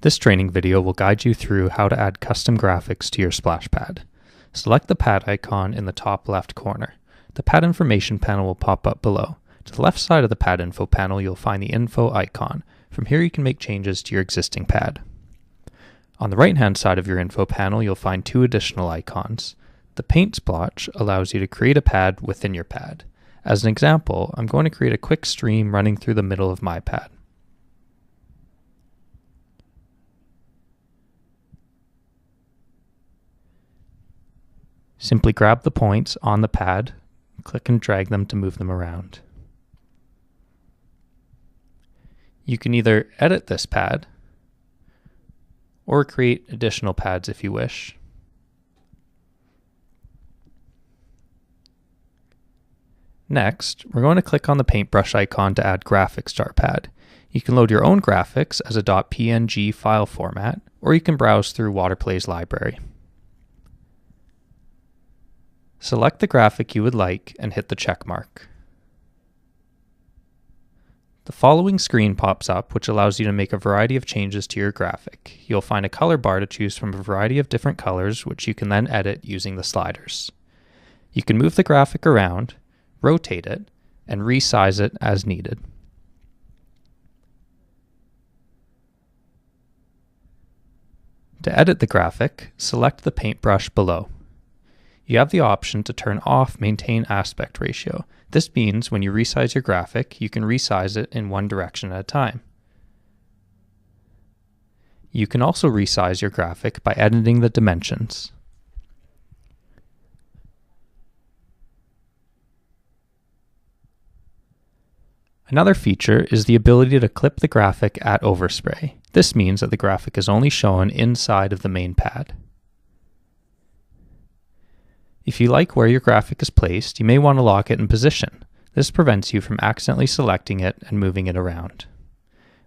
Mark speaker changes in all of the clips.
Speaker 1: This training video will guide you through how to add custom graphics to your splash pad. Select the pad icon in the top left corner. The pad information panel will pop up below. To the left side of the pad info panel, you'll find the info icon. From here you can make changes to your existing pad. On the right hand side of your info panel, you'll find two additional icons. The paint splotch allows you to create a pad within your pad. As an example, I'm going to create a quick stream running through the middle of my pad. Simply grab the points on the pad, click and drag them to move them around. You can either edit this pad or create additional pads if you wish. Next, we're going to click on the paintbrush icon to add graphics to our pad. You can load your own graphics as a .png file format, or you can browse through Waterplay's library. Select the graphic you would like and hit the check mark. The following screen pops up, which allows you to make a variety of changes to your graphic. You'll find a color bar to choose from a variety of different colors, which you can then edit using the sliders. You can move the graphic around, rotate it, and resize it as needed. To edit the graphic, select the paintbrush below. You have the option to turn off Maintain Aspect Ratio. This means when you resize your graphic, you can resize it in one direction at a time. You can also resize your graphic by editing the dimensions. Another feature is the ability to clip the graphic at Overspray. This means that the graphic is only shown inside of the main pad. If you like where your graphic is placed, you may want to lock it in position. This prevents you from accidentally selecting it and moving it around.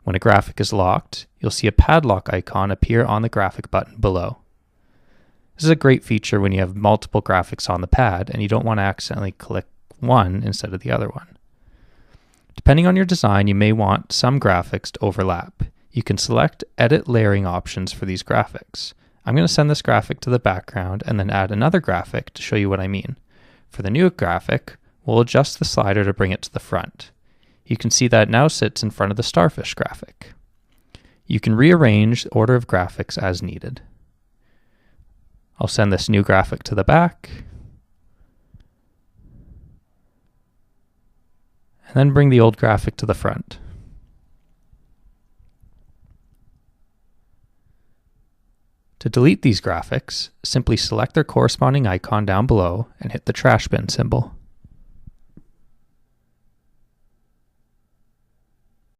Speaker 1: When a graphic is locked, you'll see a padlock icon appear on the graphic button below. This is a great feature when you have multiple graphics on the pad and you don't want to accidentally click one instead of the other one. Depending on your design, you may want some graphics to overlap. You can select Edit Layering options for these graphics. I'm going to send this graphic to the background and then add another graphic to show you what I mean. For the new graphic, we'll adjust the slider to bring it to the front. You can see that it now sits in front of the starfish graphic. You can rearrange the order of graphics as needed. I'll send this new graphic to the back, and then bring the old graphic to the front. To delete these graphics, simply select their corresponding icon down below and hit the trash bin symbol.